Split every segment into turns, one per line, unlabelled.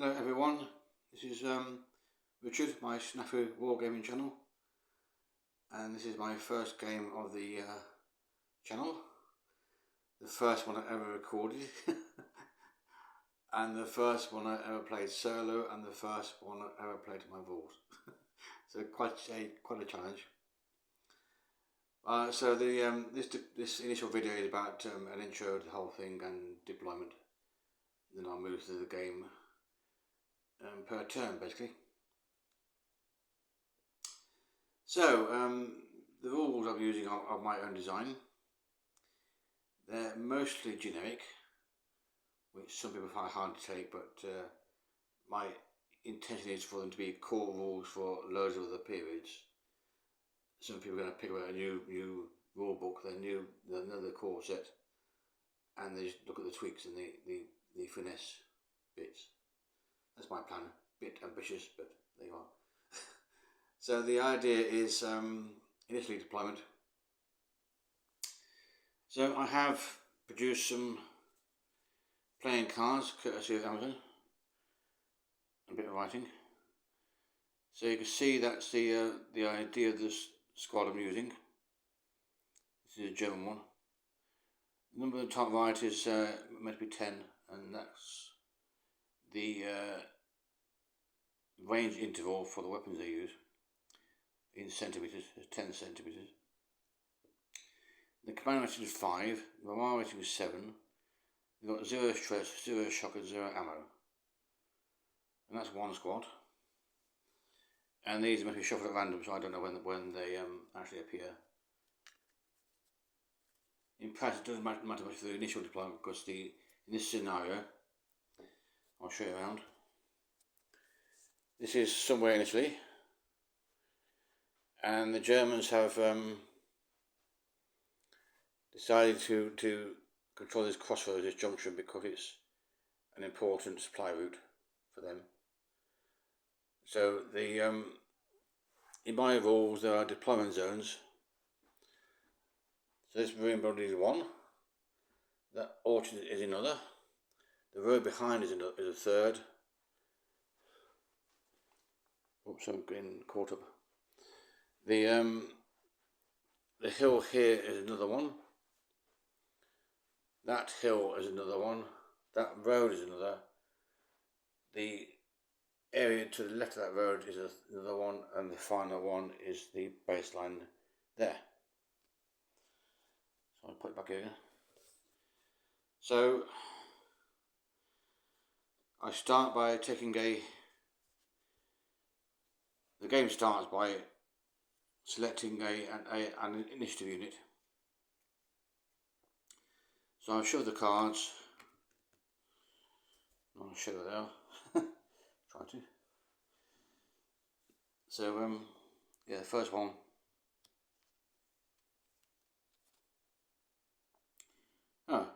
Hello everyone, this is Richard, my Snafu Wargaming channel, and this is my first game of the channel, the first one I ever recorded, and the first one I ever played solo, and the first one I ever played to my rules. So quite a challenge. So the this initial video is about an intro to the whole thing and deployment. Then I'll move to the game per turn, basically. So the rules I'm using are my own design. They're mostly generic, which some people find hard to take, but my intention is for them to be core rules for loads of other periods. Some people are going to pick up a new rule book, another core set, and they just look at the tweaks and the finesse bits. That's my plan. A bit ambitious, but there you are. So the idea is initially deployment. So I have produced some playing cards courtesy of Amazon. A bit of writing. So you can see that's the idea of this squad I'm using. This is a German one. The number on the top right is meant to be 10, and that's the range interval for the weapons they use in centimetres. It's 10 centimetres. The command rating is 5, the morale rating is 7. We've got 0 stress, 0 shock and 0 ammo. And that's one squad. And these must be shuffled at random, so I don't know when they actually appear. In practice, it doesn't matter much for the initial deployment, because in this scenario, I'll show you around. This is somewhere in Italy, and the Germans have decided to control this crossroads, this junction, because it's an important supply route for them. So in my rules there are deployment zones. So this marine building is one, that orchard is another, the road behind is a third. Oops, I'm getting caught up. The hill here is another one. That hill is another one. That road is another. The area to the left of that road is another one, and the final one is the baseline there. So I'll put it back here again. So I start by taking the game starts by selecting an initiative unit. So I'll show the cards. I'll show it there. Try to. So yeah, the first one.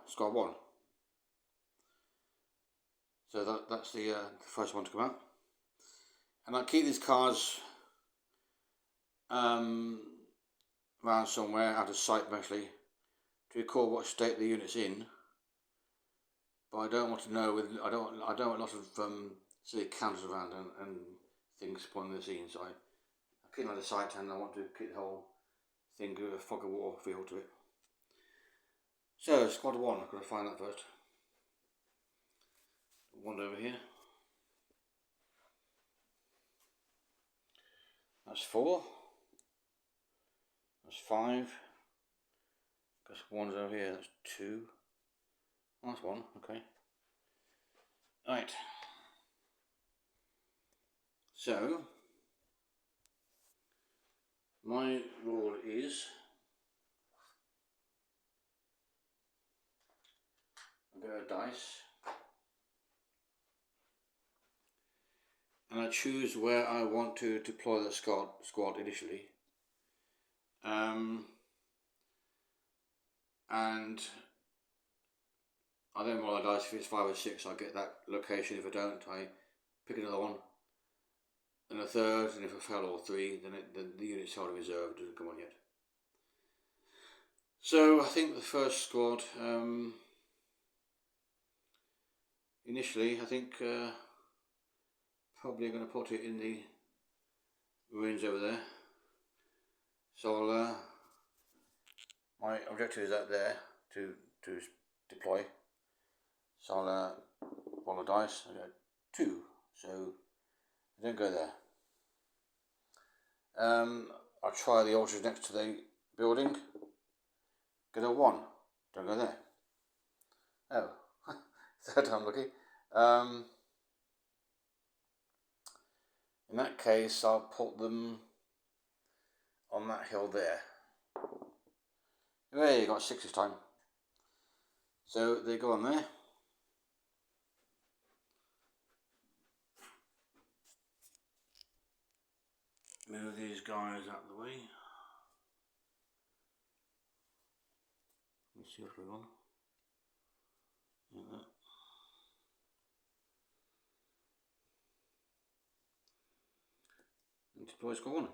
Squad 1. So that's the first one to come out. And I keep these cards around somewhere out of sight, mostly, to record what state the unit's in. But I don't want to know. I don't want a lot of silly counters around and things spoiling the scene. So I keep them out of sight, and I want to keep the whole thing with a fog of war feel to it. So squad 1, I've got to find that first. One over here. That's 4. That's 5. Because one's over here. That's 2. Oh, that's 1. Okay. Right. So my rule is a bit of dice, and I choose where I want to deploy the squad initially, and I then roll the dice. If it's 5 or 6, I get that location. If I don't, I pick another one, and a third, and if I fail all 3, then the unit's held in reserve, doesn't come on yet. So I think the first squad, initially, I think probably going to put it in the ruins over there. So my objective is out there to deploy. So I'll roll the dice. I got 2, so I don't go there. I'll try the altars next to the building. Get a 1. Don't go there. Oh, third time lucky. In that case, I'll put them on that hill there. There, you got 6 this time. So they go on there. Move these guys out of the way. Let's see what's going on. Like that. And deploy score 1.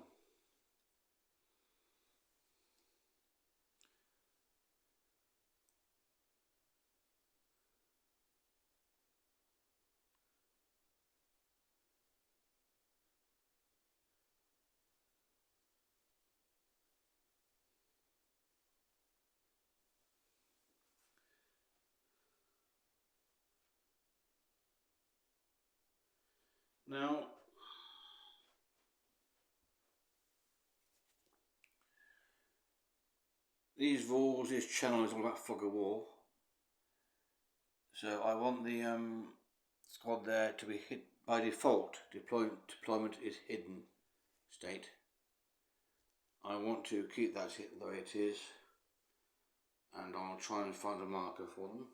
Now, these walls, this channel is all about fog of war. So I want the squad there to be hit by default. Deployment is hidden state. I want to keep that the way it is, and I'll try and find a marker for them.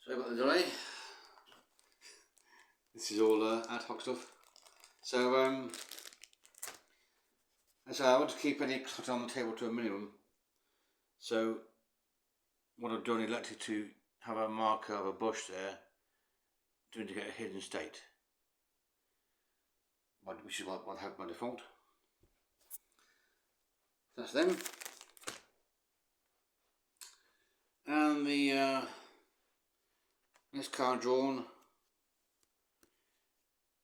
Sorry about the delay. This is all ad hoc stuff. So I want to keep any clutter on the table to a minimum. So what I've done is elected to have a marker of a bush there to indicate a hidden state, which is what I have by default. That's them. And the next card drawn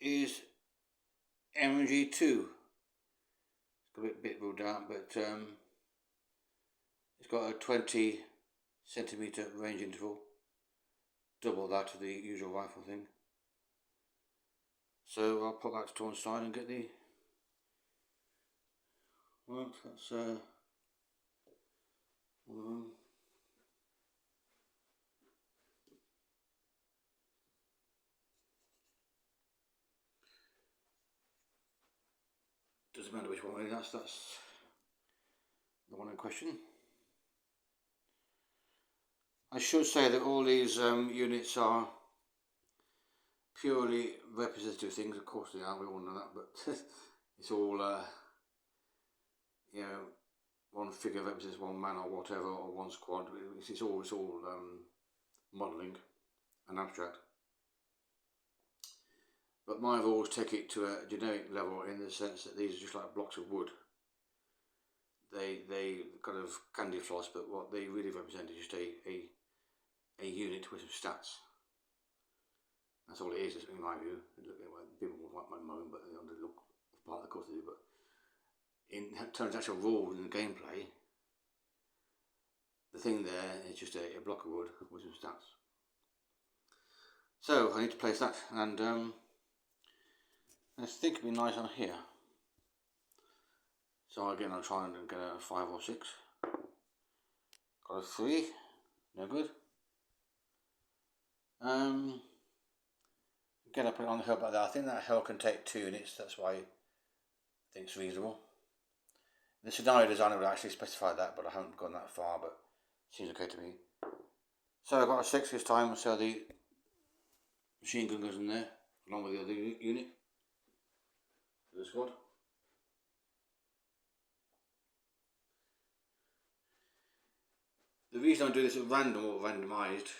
is MG2. It's got a bit ruled out, but it's got a 20 centimetre range interval, double that of the usual rifle thing. So I'll put that to one side and get the, well, that's one of them. Doesn't matter which one really, that's the one in question. I should say that all these units are purely representative things. Of course they are, we all know that, but it's all you know, one figure represents one man or whatever, or one squad. It's all modelling and abstract. But my rules take it to a generic level in the sense that these are just like blocks of wood. They kind of candy floss, but what they really represent is just a unit with some stats. That's all it is, in my view. People might moan, but they don't look part of the course they do. But in terms of actual rules and gameplay, the thing there is just a block of wood with some stats. So I need to place that, and I think it'd be nice on here. So again, I'll try and get a 5 or 6. Got a 3, no good. Again, I put it on the hill, but I think that hill can take 2 units. That's why I think it's reasonable. The scenario designer would actually specify that, but I haven't gone that far. But it seems okay to me. So I got a 6 this time, so the machine gun goes in there, along with the other unit for the squad. The reason I do this at random or randomised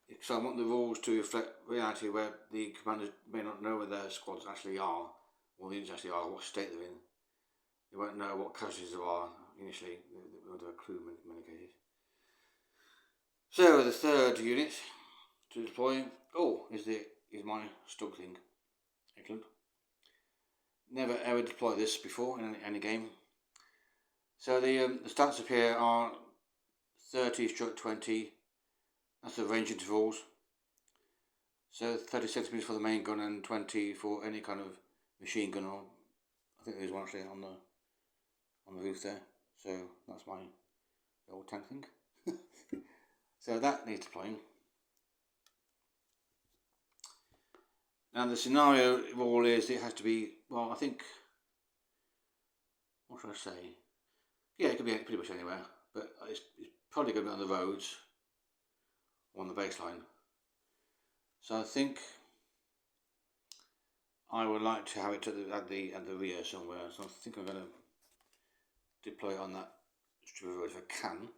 is because I want the rules to reflect reality, where the commanders may not know where their squads actually are, or the units actually are, what state they're in. They won't know what casualties there are initially, they won't have a clue in many cases. So the third unit to deploy, is my stug thing. Excellent. Never ever deployed this before in any game. So the stats up here are 30/20. That's the range intervals. So 30 centimeters for the main gun and 20 for any kind of machine gun. Or I think there's one actually on the roof there. So that's my old tank thing. So that needs deploying. Now the scenario rule is it has to be, well, I think, what should I say? Yeah, it could be pretty much anywhere, but it's probably going to be on the roads or on the baseline. So I think I would like to have it at the rear somewhere. So I think I'm going to deploy it on that strip of road if I can.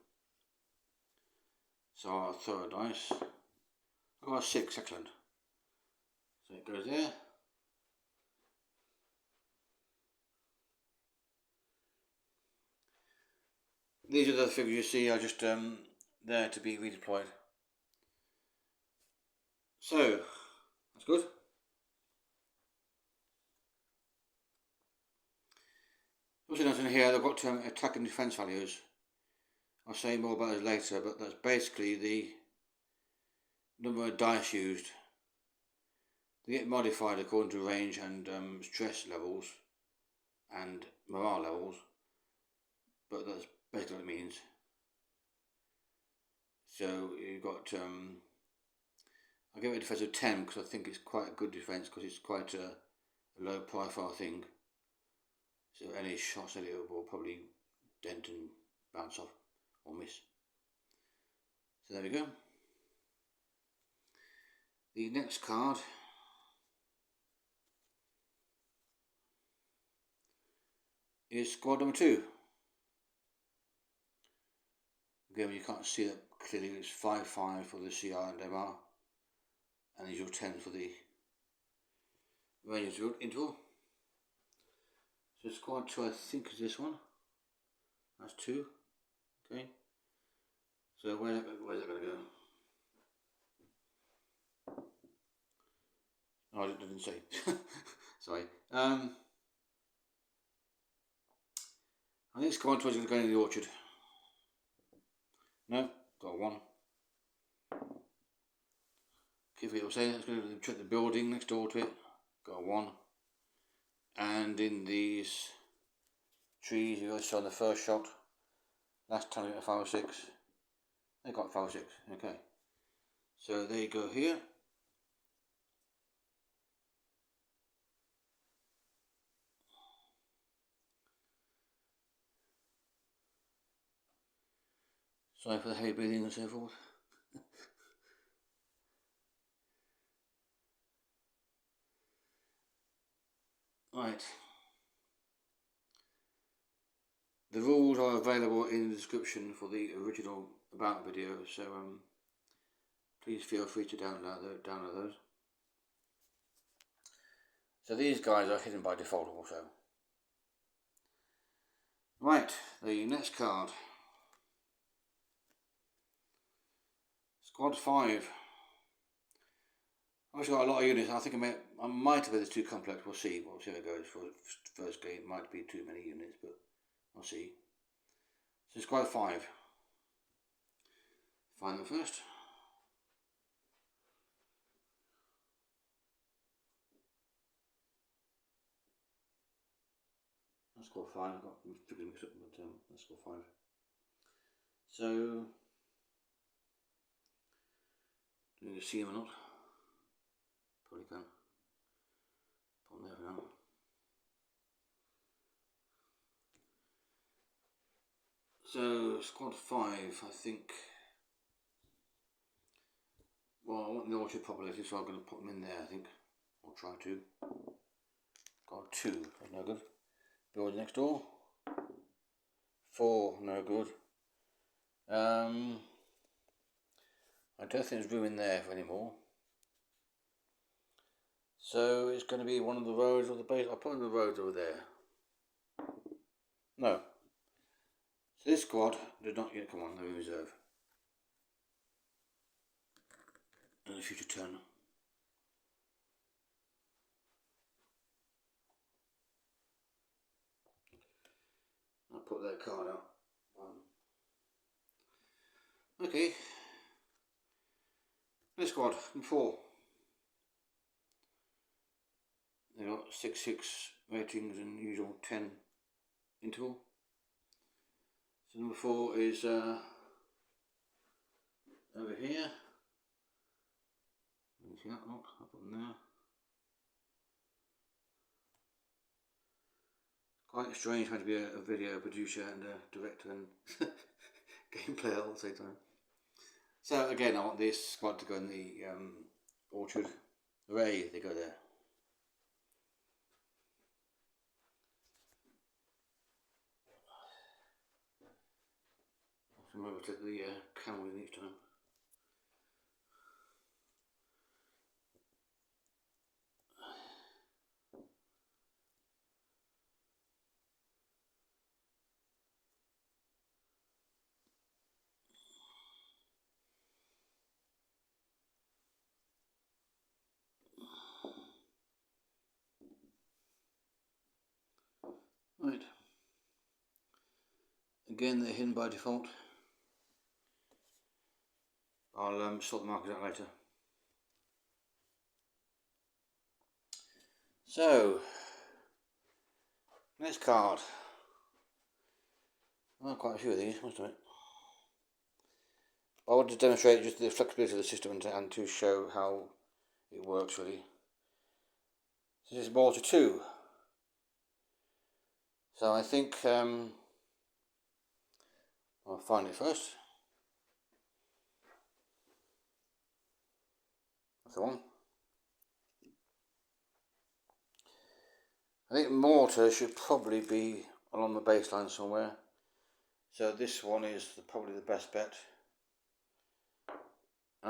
So I'll throw a dice. I've got a 6, excellent. So it goes there. These are the figures you see are just there to be redeployed. So that's good. Also notice in here they've got attack and defence values. I'll say more about those later, but that's basically the number of dice used. They get modified according to range and stress levels and morale levels, but that's basically what it means. So you've got, I'll give it a defence of 10 because I think it's quite a good defence, because it's quite a low profile thing. So any shots at it will probably dent and bounce off or miss. So there we go. The next card is squad number 2. Again, you can't see that clearly. It's 5/5 for the CR and MR, and these are 10 for the range interval. So squad 2, I think, is this one. That's 2. Okay. So where's that going to go? Oh, I didn't say. Sorry. I think squad 2 is going to go in the orchard. No, got 1. Keep it saying it's going to check the building next door to it. Got 1. And in these trees, you saw the first shot. Last time I got a 5 or 6. They got 5 or 6. Okay. So there you go here. Sorry for the heavy breathing and so forth. Right. The rules are available in the description for the original about video, so please feel free to download those. So these guys are hidden by default also. Right, the next card. Squad 5. I've actually got a lot of units. I think I might have been too complex. We'll see how it goes. For the first game, might be too many units, but we'll see. So squad 5. Find them first. That's squad 5. I've got figures mixed up, but that's squad 5. So, do you see them or not? Probably can. Put them there for now. So squad 5, I think Well, I want the orchard populated, so I'm going to put them in there, I think. Or try to. Got 2, that's no good. Build next door. 4, no good. I don't think there's room in there for any more. So it's going to be one of the roads or the base. I'll put in the roads over there. No. So this squad did not yet come on, they're in reserve. In a future turn. I'll put that card out. Okay. This squad, 4. They got 6/6 ratings and usual 10 interval. So number 4 is over here. You can see that lot up on there. Quite strange having to be a video producer and a director and game player all at the same time. So again, I want this squad to go in the orchard. Hooray, they go there. I have to remember to take the camera with each time. Right. Again, they're hidden by default. I'll sort the markers out later. So, next card. Well, quite a few of these, must admit. I want to demonstrate just the flexibility of the system and to show how it works really. This is Mortar 2. So I think I'll find it first. That's the one. I think mortar should probably be along the baseline somewhere. So this one is probably the best bet. And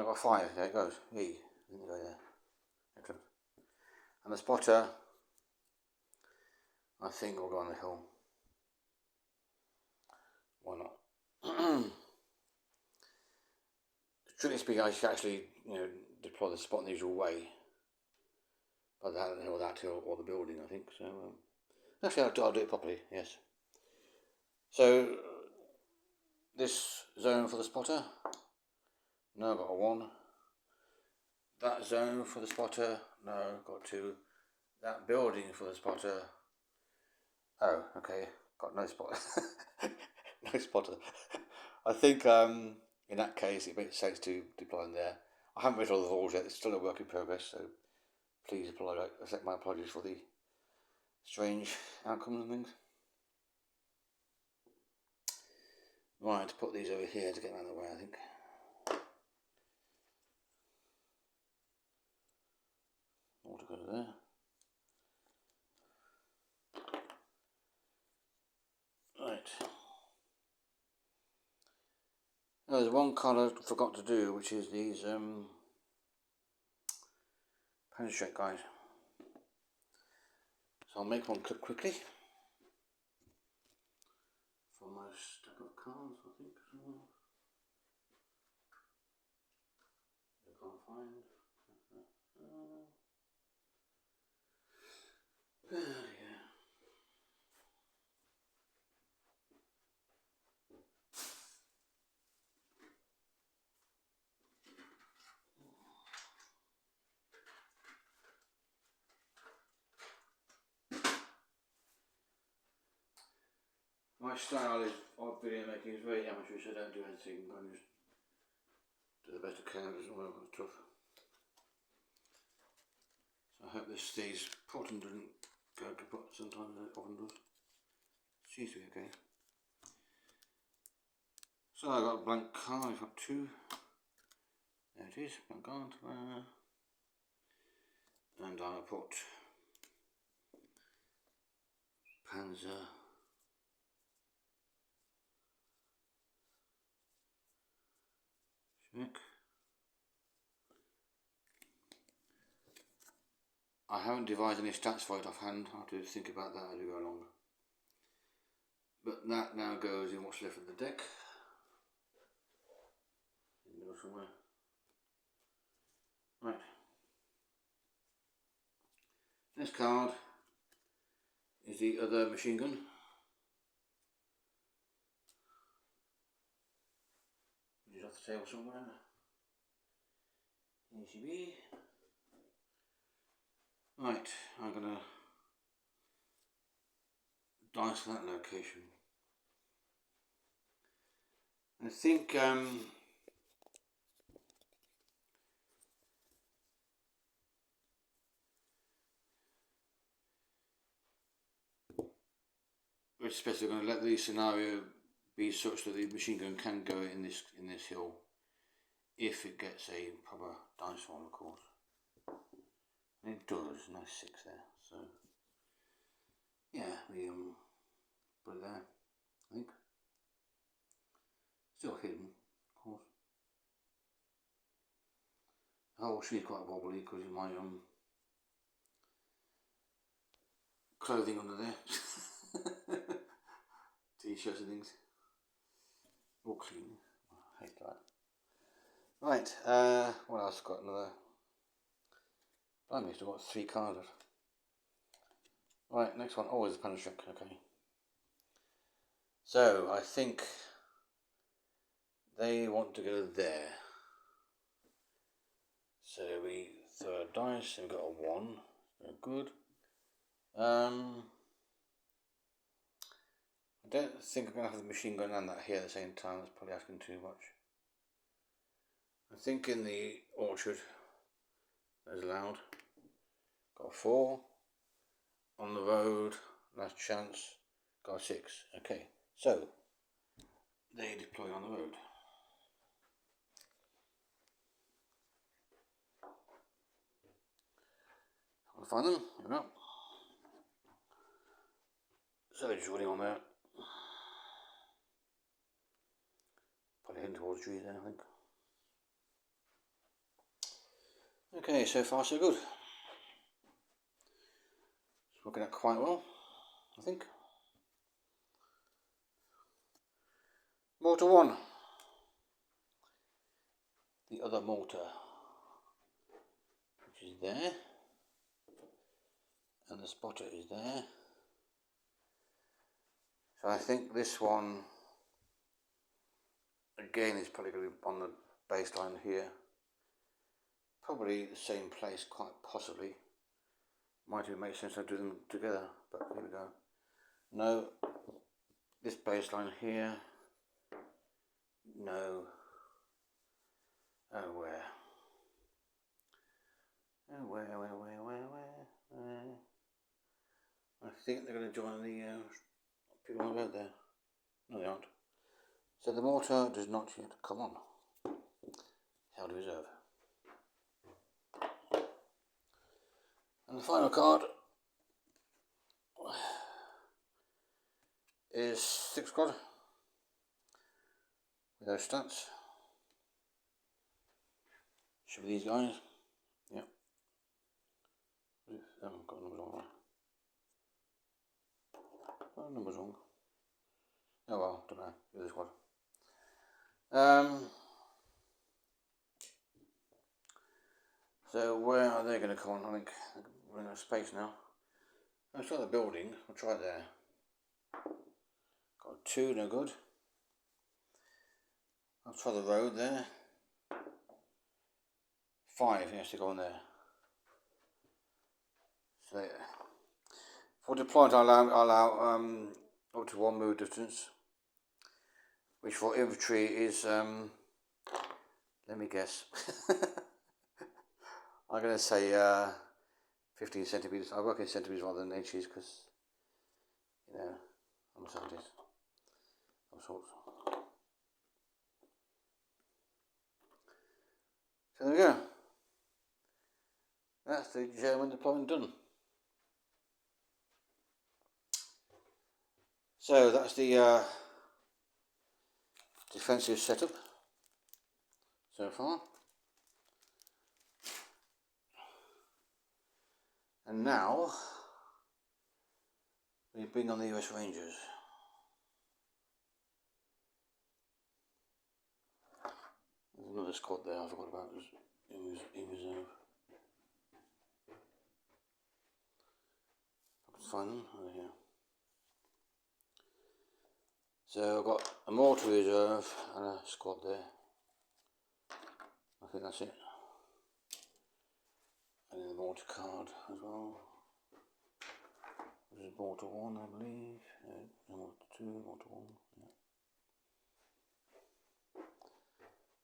I've got 5, there it goes. E, didn't go there. Excellent. And the spotter, I think will go on the hill. Why not? Strictly speaking, I should actually, deploy the spot in the usual way. By that hill, that hill, or the building, I think. So actually, I'll do it properly. Yes. So this zone for the spotter. No, I've got a 1. That zone for the spotter. No, I've got 2. That building for the spotter. Oh, okay. Got no spotter. No spotter. I think in that case it makes sense to deploy in there. I haven't read all the rules yet. It's still a work in progress, so please accept my apologies for the strange outcomes and things. Right, put these over here to get them out of the way, I think. All to go to there. Right. Now, there's one colour I forgot to do, which is these penetrate guys. So I'll make one clip quickly for my stack of cards, I think. I can't find. There we go. My style of video making is very amateurish. I don't do anything. I just do the best I can. It's all tough. So I hope this stays put and doesn't go kaput. Sometimes it often does. Seems to be okay. So I got a blank card. I've got 2. There it is, back on to there. And I'll put Panzer Schmick. I haven't devised any stats for it offhand. I'll have to think about that as we go along. But that now goes in what's left of the deck. In the middle somewhere. Right. This card is the other machine gun. Which is off the table somewhere. Here she be. Right, I'm gonna dice for that location. I think we're especially going to let the scenario be such that the machine gun can go in this hill if it gets a proper dice roll, of course. And it does, nice 6 there. So yeah, we put it there, I think. Still hidden, of course. Oh, she's quite wobbly because of my clothing under there. T-shirts and things. All clean. I hate that. Right, what else got another? Blimey, still got 3 cards. Right, next one. Oh, it's a Panic Trick, okay. So, I think they want to go there. So we throw a dice and we've got a 1. Very good. I don't think I'm going to have the machine gun and that here at the same time. That's probably asking too much. I think in the orchard, as allowed. Got a 4. On the road, last chance. Got a 6. Okay, so they deploy on the road. I'll find them. Here we go. So they're just running on there. Probably heading towards the trees there, I think. Okay, so far so good. It's working out quite well, I think. Mortar 1. The other mortar, which is there. And the spotter is there. So I think this one, again, is probably going to be on the baseline here. Probably the same place, quite possibly. Might even make sense to do them together, but here we go. No, this baseline here. No. Oh, where? Oh, where? I think they're going to join the people on the road there. No, they aren't. So the mortar does not yet come on. Held reserve. And the final card is 6 squad with those stats. Should be these guys. Yep. I haven't got numbers wrong. Oh, numbers wrong. Oh well, don't know. Do this one. So where are they going to come on? I think we're in a space now. Let's try the building. We'll try there. Got 2, no good. I'll try the road there. 5, yes, to go on there. So for deployment, I'll allow up to 1 move distance, which for infantry is let me guess. I'm going to say 15 centimeters. I work in centimeters rather than inches because, you know, I'm a scientist of sorts. So there we go. That's the German deployment done. So that's the defensive setup so far. And now we bring on the US Rangers. There's another squad there I forgot about. It was in reserve. I can find them. Oh, here. So I've got a mortar reserve and a squad there. I think that's it. And then the mortar card as well. This is mortar 1, I believe. Mortar 2, mortar 1. Yeah.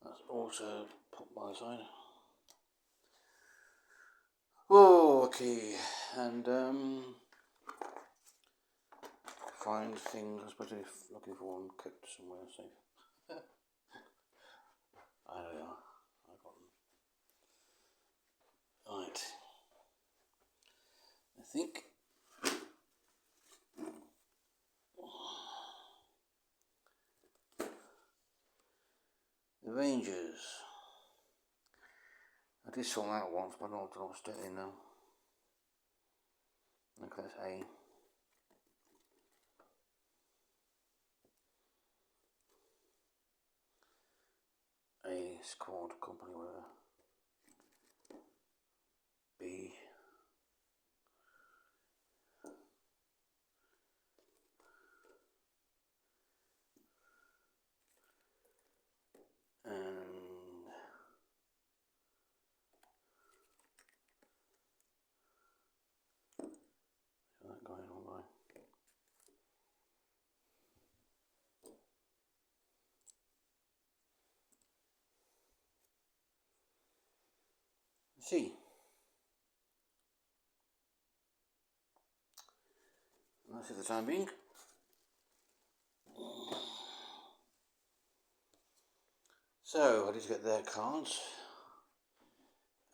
That's also put by the side. Oh, okay. And find things I'm supposed to be looking for and kept somewhere safe. There we are. I got them. Right. I think the Rangers. I did saw them out once, but I don't know what's still in now. Okay, that's A. A squad company, whatever. B. And that going on by. C. That's it for the time being. So I need to get their cards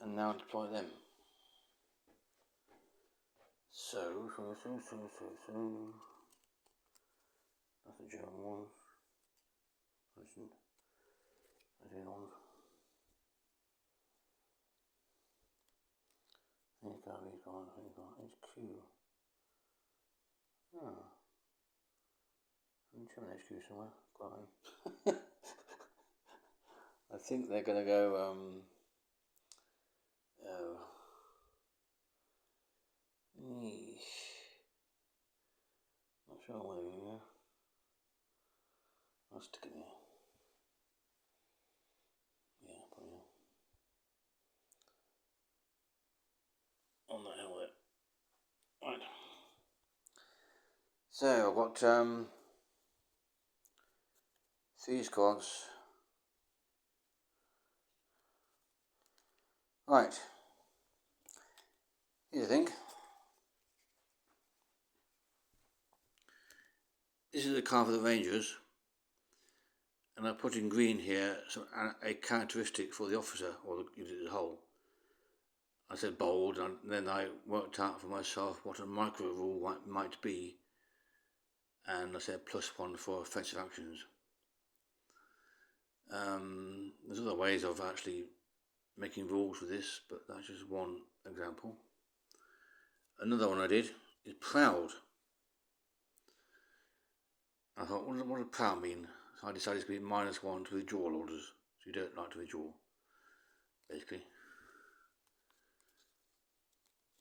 and now deploy them. So that's the German one. Listen, that's the one. Here you go, HQ. Oh. German HQ somewhere. Quite. I think they're going to go, not sure where they're going to go. I'll stick it here. Yeah, probably. On that hill there. Right. So I've got 3 squads. Right. Here's the thing. This is the car for the Rangers, and I put in green here a characteristic for the officer or the unit as a whole. I said bold, and then I worked out for myself what a micro rule might be, and I said +1 for offensive actions. There's other ways of actually making rules for this, but that's just one example. Another one I did is proud. I thought, what does proud mean? So I decided to be -1 to withdrawal orders. So you don't like to withdraw, basically.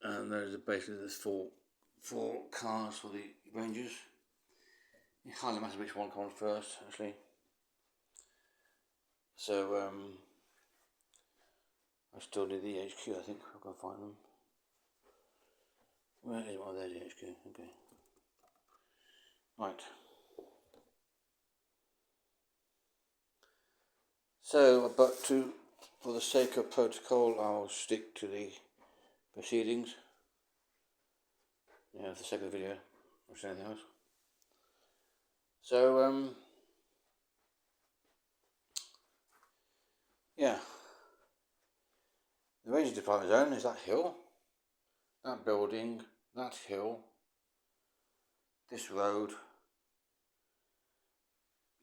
And there's basically 4 cars for the Rangers. It hardly matters which one comes first, actually. So I still need the HQ. I think I've got to find them. Where is it? Oh, there's the HQ. Okay. Right. So, but for the sake of protocol, I'll stick to the proceedings. Yeah, for the sake of the video, or anything else. So, yeah. The Ranger deployment zone is that hill, that building, that hill, this road,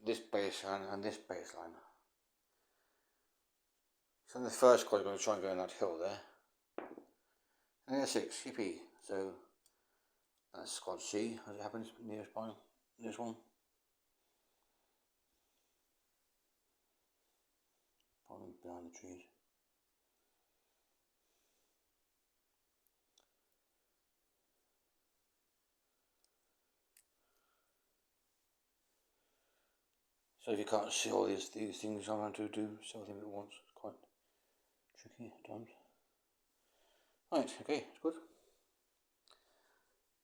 this baseline and this baseline. So in the first squad, I'm going to try and go on that hill there. And there's 6, yippee. So that's squad C, as it happens, nearest by this one. Probably behind the trees. So if you can't see all these things, I'm going to do something at once. It's quite tricky at times. Right, okay, it's good.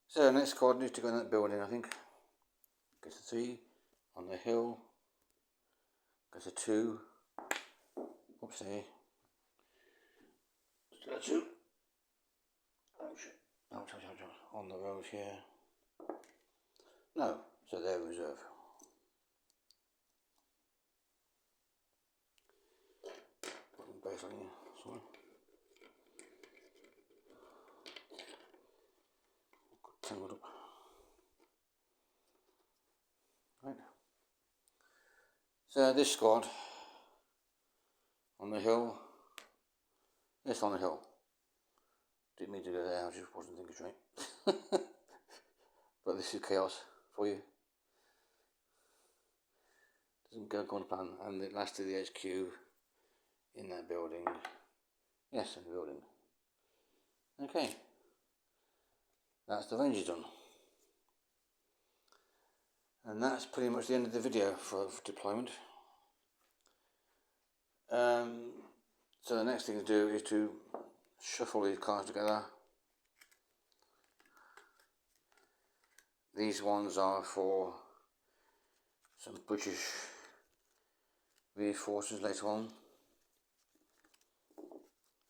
So next squad needs to go in that building, I think. Gets a 3 on the hill. Gets a 2. Oopsie. Still a 2. Ouch, on the road here. No, so they're reserve. Basically, sorry. Tangled up. Right. So this squad on the hill. Yes, on the hill. Didn't mean to go there, I just wasn't thinking straight. But this is chaos for you. Doesn't go according to plan. And the last of the HQ in that building. Yes, in the building. Okay. That's the Rangers done. And that's pretty much the end of the video for deployment. So the next thing to do is to shuffle these cars together. These ones are for some British reinforcements later on,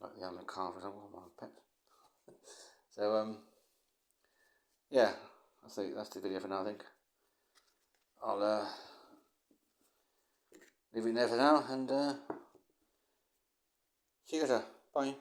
like the armoured car, for example, my pet. So yeah, that's the video for now. I think I'll leave it there for now, and see you later. Bye.